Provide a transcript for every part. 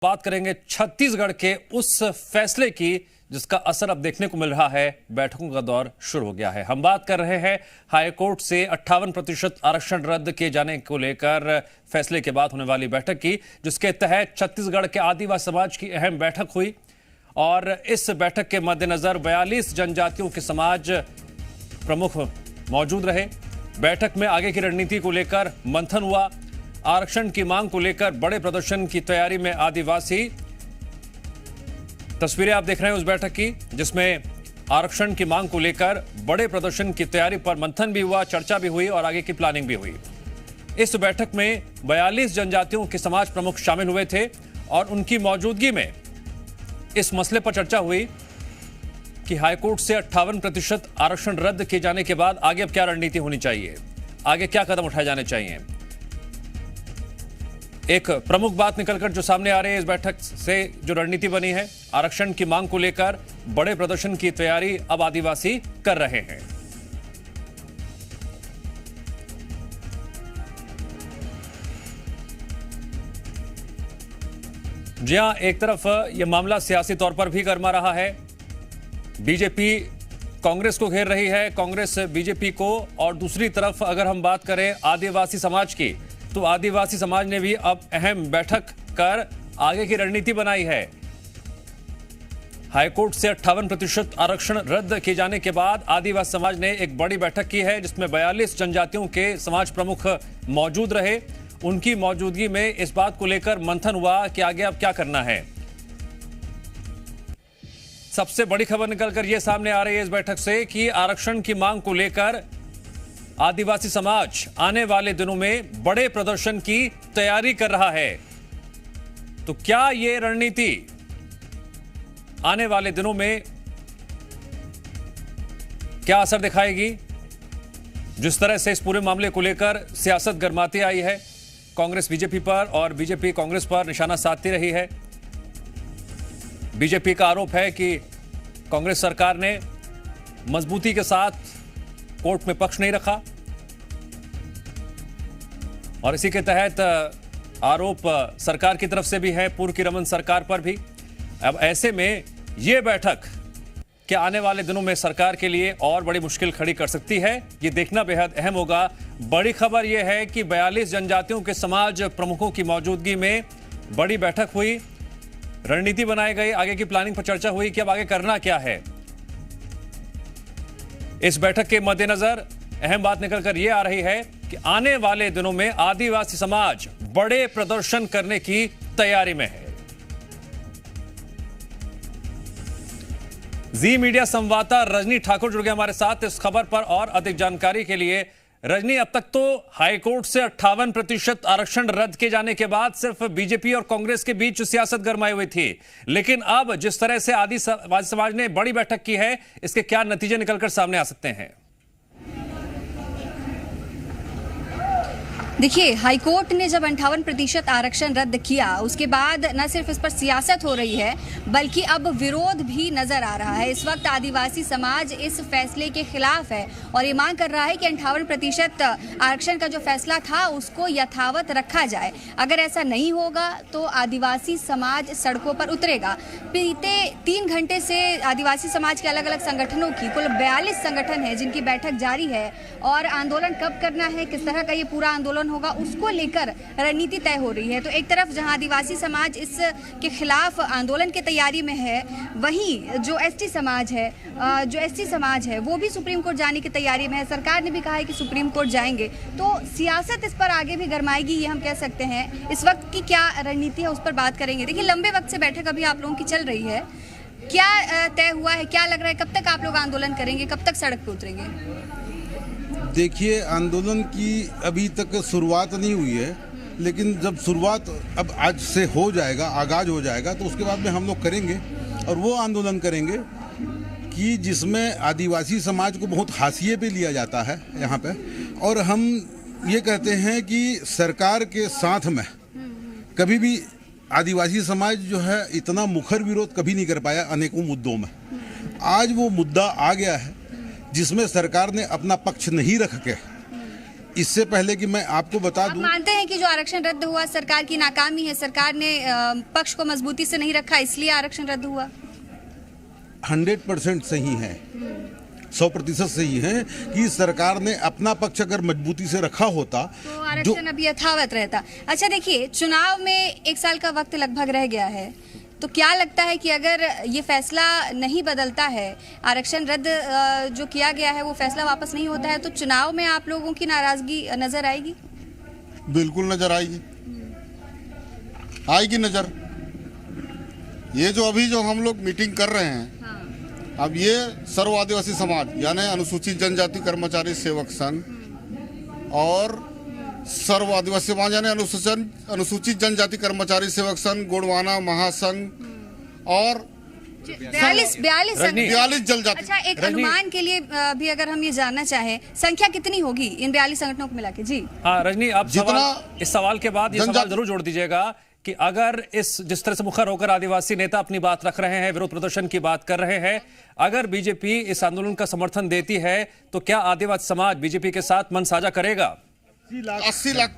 बात करेंगे छत्तीसगढ़ के उस फैसले की जिसका असर अब देखने को मिल रहा है। बैठकों का दौर शुरू हो गया है। हम बात कर रहे हैं हाईकोर्ट से 58% आरक्षण रद्द किए जाने को लेकर फैसले के बाद होने वाली बैठक की, जिसके तहत छत्तीसगढ़ के आदिवासी समाज की अहम बैठक हुई और इस बैठक के मद्देनजर 42 जनजातियों के समाज प्रमुख मौजूद रहे। बैठक में आगे की रणनीति को लेकर मंथन हुआ। आरक्षण की मांग को लेकर बड़े प्रदर्शन की तैयारी में आदिवासी। तस्वीरें आप देख रहे हैं उस बैठक की, जिसमें आरक्षण की मांग को लेकर बड़े प्रदर्शन की तैयारी पर मंथन भी हुआ, चर्चा भी हुई और आगे की प्लानिंग भी हुई। इस बैठक में 42 जनजातियों के समाज प्रमुख शामिल हुए थे और उनकी मौजूदगी में इस मसले पर चर्चा हुई कि हाईकोर्ट से 58% आरक्षण रद्द किए जाने के बाद आगे अब क्या रणनीति होनी चाहिए, आगे क्या कदम उठाए जाने चाहिए। एक प्रमुख बात निकलकर जो सामने आ रही है इस बैठक से, जो रणनीति बनी है, आरक्षण की मांग को लेकर बड़े प्रदर्शन की तैयारी अब आदिवासी कर रहे हैं। जी हां, एक तरफ यह मामला सियासी तौर पर भी गर्मा रहा है। बीजेपी कांग्रेस को घेर रही है, कांग्रेस बीजेपी को, और दूसरी तरफ अगर हम बात करें आदिवासी समाज की, तो आदिवासी समाज ने भी अब अहम बैठक कर आगे की रणनीति बनाई है। हाईकोर्ट से 58% आरक्षण रद्द किए जाने के बाद आदिवासी समाज ने एक बड़ी बैठक की है, जिसमें 42 जनजातियों के समाज प्रमुख मौजूद रहे। उनकी मौजूदगी में इस बात को लेकर मंथन हुआ कि आगे अब क्या करना है। सबसे बड़ी खबर निकलकर यह सामने आ रही है इस बैठक से कि आरक्षण की मांग को लेकर आदिवासी समाज आने वाले दिनों में बड़े प्रदर्शन की तैयारी कर रहा है। तो क्या यह रणनीति आने वाले दिनों में क्या असर दिखाएगी? जिस तरह से इस पूरे मामले को लेकर सियासत गर्माती आई है, कांग्रेस बीजेपी पर और बीजेपी कांग्रेस पर निशाना साधती रही है। बीजेपी का आरोप है कि कांग्रेस सरकार ने मजबूती के साथ कोर्ट में पक्ष नहीं रखा और इसी के तहत आरोप सरकार की तरफ से भी है, पूर्व की रमन सरकार पर भी। अब ऐसे में यह बैठक क्या आने वाले दिनों में सरकार के लिए और बड़ी मुश्किल खड़ी कर सकती है, यह देखना बेहद अहम होगा। बड़ी खबर यह है कि 42 जनजातियों के समाज प्रमुखों की मौजूदगी में बड़ी बैठक हुई, रणनीति बनाई गई, आगे की प्लानिंग पर चर्चा हुई कि अब आगे करना क्या है। इस बैठक के मद्देनजर अहम बात निकलकर यह आ रही है कि आने वाले दिनों में आदिवासी समाज बड़े प्रदर्शन करने की तैयारी में है। जी मीडिया संवाददाता रजनी ठाकुर जुड़ गए हमारे साथ इस खबर पर और अधिक जानकारी के लिए। रजनी, अब तक तो हाईकोर्ट से 58% आरक्षण रद्द किए जाने के बाद सिर्फ बीजेपी और कांग्रेस के बीच सियासत गरमाई हुई थी, लेकिन अब जिस तरह से आदिवासी समाज ने बड़ी बैठक की है, इसके क्या नतीजे निकलकर सामने आ सकते हैं? देखिए, हाईकोर्ट ने जब 58% आरक्षण रद्द किया, उसके बाद न सिर्फ इस पर सियासत हो रही है बल्कि अब विरोध भी नजर आ रहा है। इस वक्त आदिवासी समाज इस फैसले के खिलाफ है और ये मांग कर रहा है कि 58% आरक्षण का जो फैसला था उसको यथावत रखा जाए। अगर ऐसा नहीं होगा तो आदिवासी समाज सड़कों पर उतरेगा। बीते 3 घंटे से आदिवासी समाज के अलग अलग संगठनों की कुल 42 संगठन है जिनकी बैठक जारी है और आंदोलन कब करना है, किस तरह का ये पूरा आंदोलन होगा, उसको लेकर रणनीति तय हो रही है। तो एक तरफ जहां आदिवासी समाज इसके खिलाफ आंदोलन की तैयारी में है, वहीं जो एसटी समाज है वो भी सुप्रीम कोर्ट जाने की तैयारी में है। सरकार ने भी कहा है कि सुप्रीम कोर्ट जाएंगे, तो सियासत इस पर आगे भी गरमाएगी, ये हम कह सकते हैं। इस वक्त की क्या रणनीति है उस पर बात करेंगे। देखिए, लंबे वक्त से बैठक अभी आप लोगों की चल रही है, क्या तय हुआ है, क्या लग रहा है, कब तक आप लोग आंदोलन करेंगे, कब तक सड़क पर उतरेंगे? देखिए, आंदोलन की अभी तक शुरुआत नहीं हुई है, लेकिन जब शुरुआत अब आज से हो जाएगा, आगाज हो जाएगा, तो उसके बाद में हम लोग करेंगे और वो आंदोलन करेंगे कि जिसमें आदिवासी समाज को बहुत हाशिए पे लिया जाता है यहाँ पे। और हम ये कहते हैं कि सरकार के साथ में कभी भी आदिवासी समाज जो है इतना मुखर विरोध कभी नहीं कर पाया अनेकों मुद्दों में। आज वो मुद्दा आ गया है जिसमें सरकार ने अपना पक्ष नहीं रख के इससे पहले कि मैं आपको बता आप दूं, मानते हैं कि जो आरक्षण रद्द हुआ सरकार की नाकामी है, सरकार ने पक्ष को मजबूती से नहीं रखा, इसलिए आरक्षण रद्द हुआ? 100% सही है, 100% सही है कि सरकार ने अपना पक्ष अगर मजबूती से रखा होता तो आरक्षण अभी यथावत रहता। अच्छा देखिए, चुनाव में 1 साल का वक्त लगभग रह गया है, तो क्या लगता है कि अगर ये फैसला नहीं बदलता है, आरक्षण रद्द जो किया गया है वो फैसला वापस नहीं होता है, तो चुनाव में आप लोगों की नाराजगी नजर आएगी? बिल्कुल नजर आएगी, आएगी नजर। ये जो अभी जो हम लोग मीटिंग कर रहे हैं, अब ये सर्व आदिवासी समाज यानी अनुसूचित जनजाति कर्मचारी सेवक संघ और सर्व आदिवासी समाज यानी अनुसूचित जनजाति कर्मचारी सेवक संघ, गोंडवाना महासंघ और 42 जनजाति। अच्छा, एक अनुमान के लिए भी अगर हम ये जानना चाहें, संख्या कितनी होगी इन 42 संगठनों को मिला के? जी हाँ रजनी, आप इस सवाल के बाद ये सवाल जरूर जोड़ दीजिएगा कि अगर जिस तरह से मुखर होकर आदिवासी नेता अपनी बात रख रहे हैं, विरोध प्रदर्शन की बात कर रहे हैं, अगर बीजेपी इस आंदोलन का समर्थन देती है तो क्या आदिवासी समाज बीजेपी के साथ मन साझा करेगा? 80 लाख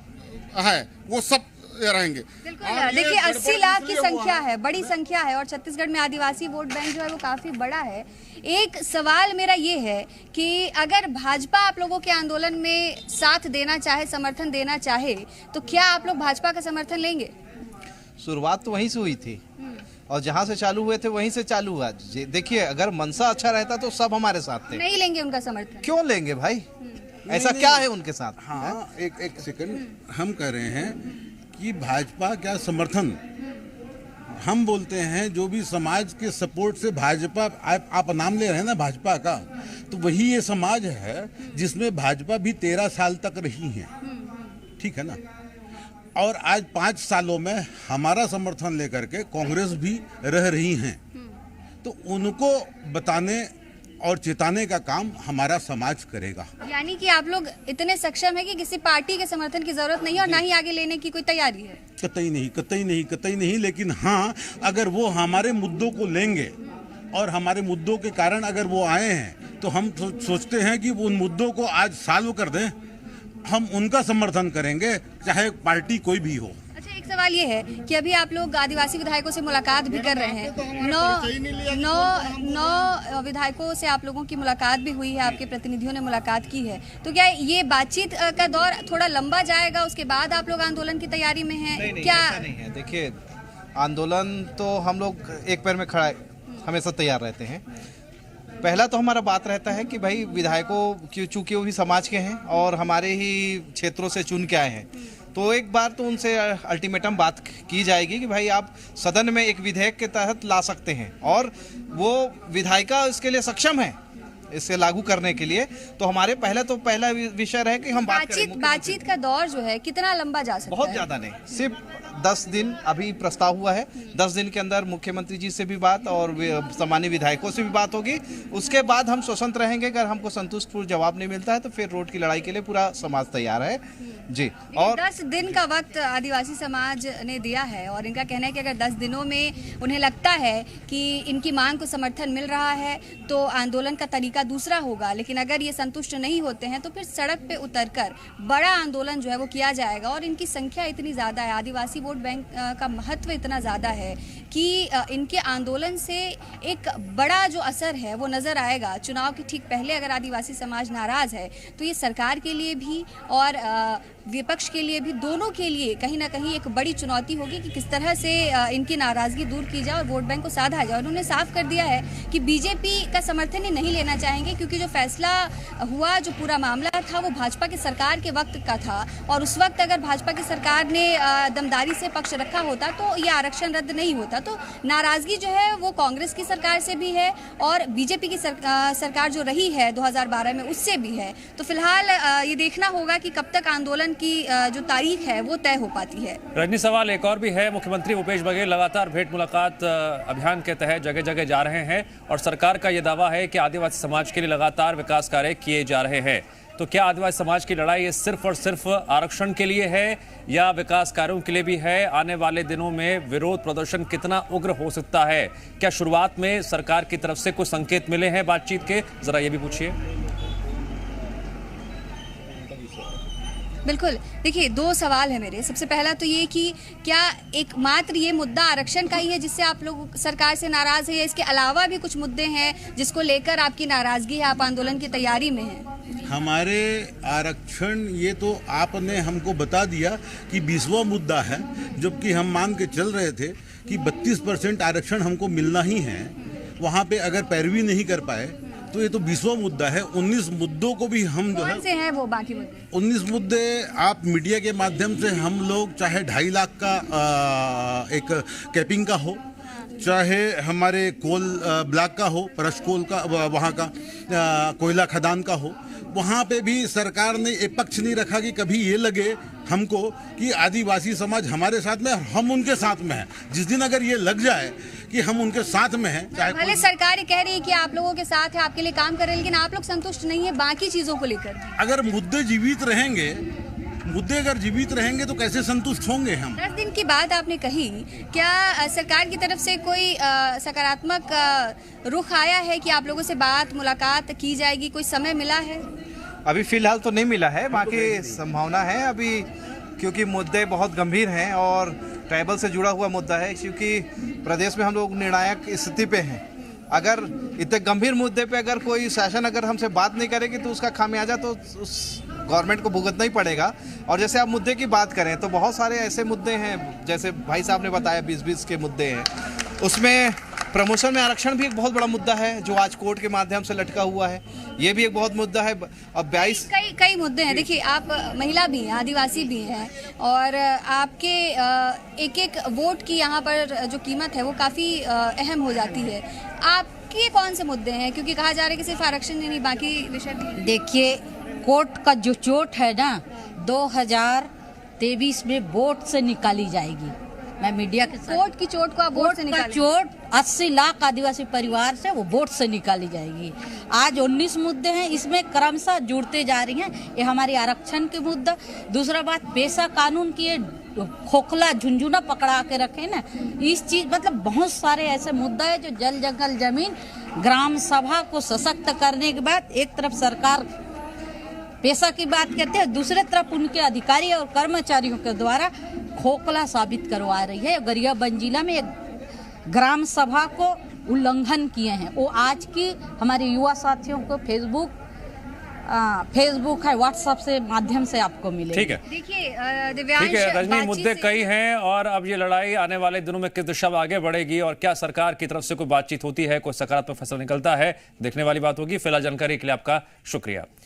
है, वो सब रहेंगे। बिल्कुल, देखिए 80 लाख की संख्या है, बड़ी संख्या है, और छत्तीसगढ़ में आदिवासी वोट बैंक जो है वो काफी बड़ा है। एक सवाल मेरा ये है कि अगर भाजपा आप लोगों के आंदोलन में साथ देना चाहे, समर्थन देना चाहे, तो क्या आप लोग भाजपा का समर्थन लेंगे? शुरुआत तो वहीं से हुई थी और जहां से चालू हुए थे वहीं से चालू हुआ। देखिए, अगर मनसा अच्छा रहता तो सब हमारे साथ थे। नहीं लेंगे उनका समर्थन? क्यों लेंगे भाई, ऐसा क्या है उनके साथ? हाँ, एक सेकंड, हम कह रहे हैं कि भाजपा क्या समर्थन, हम बोलते हैं जो भी समाज के सपोर्ट से भाजपा, आप नाम ले रहे हैं ना भाजपा का, तो वही ये समाज है जिसमें भाजपा भी 13 साल तक रही है, ठीक है ना। और आज 5 सालों में हमारा समर्थन लेकर के कांग्रेस भी रह रही हैं, तो उनको बताने और चेताने का काम हमारा समाज करेगा। यानी कि आप लोग इतने सक्षम है कि किसी पार्टी के समर्थन की जरूरत नहीं है और ना ही आगे लेने की कोई तैयारी है? कतई नहीं, कतई नहीं, कतई नहीं। लेकिन हाँ, अगर वो हमारे मुद्दों को लेंगे और हमारे मुद्दों के कारण अगर वो आए हैं, तो हम सोचते हैं कि वो उन मुद्दों को आज सॉल्व कर दें, हम उनका समर्थन करेंगे, चाहे पार्टी कोई भी हो। अच्छा, एक सवाल ये है कि अभी आप लोग आदिवासी विधायकों से मुलाकात भी कर रहे हैं, 9 विधायकों से आप लोगों की मुलाकात भी हुई है, आपके प्रतिनिधियों ने मुलाकात की है, तो क्या ये बातचीत का दौर थोड़ा लंबा जाएगा, उसके बाद आप लोग आंदोलन की तैयारी में हैं? नहीं, क्या ऐसा नहीं है। देखिए, आंदोलन तो हम लोग एक पैर में खड़ा हमेशा तैयार रहते हैं। पहला तो हमारा बात रहता है कि भाई विधायकों की, चूंकि वो भी समाज के हैं और हमारे ही क्षेत्रों से चुन के आए हैं, तो एक बार तो उनसे अल्टीमेटम बात की जाएगी कि भाई आप सदन में एक विधेयक के तहत ला सकते हैं और वो विधायिका इसके लिए सक्षम है, इसे लागू करने के लिए। तो हमारे पहला विषय रहे कि हम बातचीत का दौर जो है कितना लंबा जा सकता है? बहुत ज्यादा नहीं, सिर्फ 10 दिन अभी प्रस्ताव हुआ है। 10 दिन के अंदर मुख्यमंत्री जी से भी बात और सामान्य विधायकों से भी बात होगी। उसके बाद हम स्वतंत्र रहेंगे। अगर हमको संतुष्टपूर्ण जवाब नहीं मिलता है तो फिर रोड की लड़ाई के लिए पूरा समाज तैयार है जी। और 10 दिन का वक्त आदिवासी समाज ने दिया है और इनका कहना है कि अगर 10 दिनों में उन्हें लगता है कि इनकी मांग को समर्थन मिल रहा है तो आंदोलन का तरीका दूसरा होगा, लेकिन अगर ये संतुष्ट नहीं होते हैं तो फिर सड़क पे उतरकर बड़ा आंदोलन जो है वो किया जाएगा। और इनकी संख्या इतनी ज़्यादा है, आदिवासी वोट बैंक का महत्व इतना ज़्यादा है कि इनके आंदोलन से एक बड़ा जो असर है वो नज़र आएगा। चुनाव के ठीक पहले अगर आदिवासी समाज नाराज़ है तो ये सरकार के लिए भी और विपक्ष के लिए भी, दोनों के लिए कहीं ना कहीं एक बड़ी चुनौती होगी कि किस तरह से इनकी नाराज़गी दूर की जाए और वोट बैंक को साधा जाए। उन्होंने साफ कर दिया है कि बीजेपी का समर्थन ही नहीं लेना चाहेंगे, क्योंकि जो फैसला हुआ, जो पूरा मामला था वो भाजपा की सरकार के वक्त का था और उस वक्त अगर भाजपा की सरकार ने दमदारी से पक्ष रखा होता तो ये आरक्षण रद्द नहीं होता। तो नाराज़गी जो है वो कांग्रेस की सरकार से भी है और बीजेपी की सरकार जो रही है 2012 में उससे भी है। तो फिलहाल ये देखना होगा कि कब तक आंदोलन की जो तारीख है वो तय हो पाती है। रजनी, सवाल एक और भी है। मुख्यमंत्री भूपेश बघेल लगातार भेंट मुलाकात अभियान के तहत जगह जगह जा रहे हैं और सरकार का यह दावा है कि आदिवासी समाज के लिए लगातार विकास कार्य किए जा रहे हैं। तो क्या आदिवासी समाज की लड़ाई सिर्फ और सिर्फ आरक्षण के लिए है या विकास कार्यों के लिए भी है? आने वाले दिनों में विरोध प्रदर्शन कितना उग्र हो सकता है? क्या शुरुआत में सरकार की तरफ से कुछ संकेत मिले हैं बातचीत के? जरा ये भी पूछिए। बिल्कुल। देखिए, दो सवाल है मेरे। सबसे पहला तो ये कि क्या एक मात्र ये मुद्दा आरक्षण का ही है जिससे आप लोग सरकार से नाराज है, या इसके अलावा भी कुछ मुद्दे हैं जिसको लेकर आपकी नाराजगी है, आप आंदोलन की तैयारी में हैं? हमारे आरक्षण ये तो आपने हमको बता दिया कि 20वां मुद्दा है, जबकि हम मान के चल रहे थे कि 32% आरक्षण हमको मिलना ही है। वहाँ पे अगर पैरवी नहीं कर पाए तो ये तो 20वां मुद्दा है। 19 मुद्दों को भी हम जो है, कौन से हैं वो बाकी मुद्दे? 19 मुद्दे आप मीडिया के माध्यम से हम लोग, चाहे 2.5 लाख का एक कैपिंग का हो, चाहे हमारे कोल ब्लॉक का हो, परश कोल का वहाँ का कोयला खदान का हो, वहाँ पे भी सरकार ने ये पक्ष नहीं रखा कि कभी ये लगे हमको कि आदिवासी समाज हमारे साथ में, हम उनके साथ में हैं। जिस दिन अगर ये लग जाए कि हम उनके साथ में हैं, चाहे भले सरकार ये कह रही है कि आप लोगों के साथ है, आपके लिए काम कर रहे हैं, लेकिन आप लोग संतुष्ट नहीं है बाकी चीजों को लेकर। अगर मुद्दे जीवित रहेंगे, मुद्दे अगर जीवित रहेंगे तो कैसे संतुष्ट होंगे हम? 10 दिन की बात आपने कही, क्या सरकार की तरफ से कोई सकारात्मक रुख आया है कि आप लोगों से बात मुलाकात की जाएगी? कोई समय मिला है? अभी फिलहाल तो नहीं मिला है, बाकी संभावना है अभी, क्योंकि मुद्दे बहुत गंभीर हैं और ट्राइबल से जुड़ा हुआ मुद्दा है, क्योंकि प्रदेश में हम लोग निर्णायक स्थिति पे हैं। अगर इतने गंभीर मुद्दे पे अगर कोई शासन अगर हमसे बात नहीं करेगी तो उसका खामियाजा तो उस गवर्नमेंट को भुगतना ही पड़ेगा। और जैसे आप मुद्दे की बात करें तो बहुत सारे ऐसे मुद्दे हैं, जैसे भाई साहब ने बताया 20-20 के मुद्दे हैं, उसमें प्रमोशन में आरक्षण भी एक बहुत बड़ा मुद्दा है जो आज कोर्ट के माध्यम से लटका हुआ है, ये भी एक बहुत मुद्दा है। अब 22 कई मुद्दे हैं। देखिए, आप महिला भी हैं, आदिवासी भी हैं, और आपके एक एक वोट की यहाँ पर जो कीमत है वो काफ़ी अहम हो जाती है। आपके कौन से मुद्दे हैं? क्योंकि कहा जा रहा है कि सिर्फ आरक्षण ही नहीं, बाकी विषय भी। देखिए, कोर्ट का जो चोट है ना, 2023 में वोट से निकाली जाएगी। मैं मीडिया के साथ, कोर्ट की चोट को आप वोट से निकालें? चोट 80 लाख आदिवासी परिवार से वो वोट से निकाली जाएगी। आज 19 मुद्दे हैं, इसमें क्रमशः जुड़ते जा रही हैं। ये हमारी आरक्षण के मुद्दा। दूसरा बात, पेशा कानून की ये खोखला झुंझुना पकड़ा के रखे ना, इस चीज मतलब बहुत सारे ऐसे मुद्दा है जो जल जंगल जमीन ग्राम सभा को सशक्त करने के बाद एक तरफ सरकार पेशा की बात करते हैं, दूसरे तरफ उनके अधिकारी और कर्मचारियों के द्वारा खोखला साबित करवा रही है। गरियाबंद जिला में एक ग्राम सभा को उल्लंघन किए हैं, वो आज की हमारे युवा साथियों को फेसबुक है, व्हाट्सएप से माध्यम से आपको मिलेगा। ठीक है, देखिए दिव्यांश, ठीक है रजनी, मुद्दे कई हैं और अब ये लड़ाई आने वाले दिनों में किस दिशा में आगे बढ़ेगी और क्या सरकार की तरफ से कोई बातचीत होती है, कोई सकारात्मक फैसला निकलता है, देखने वाली बात होगी। फिलहाल जानकारी के लिए आपका शुक्रिया।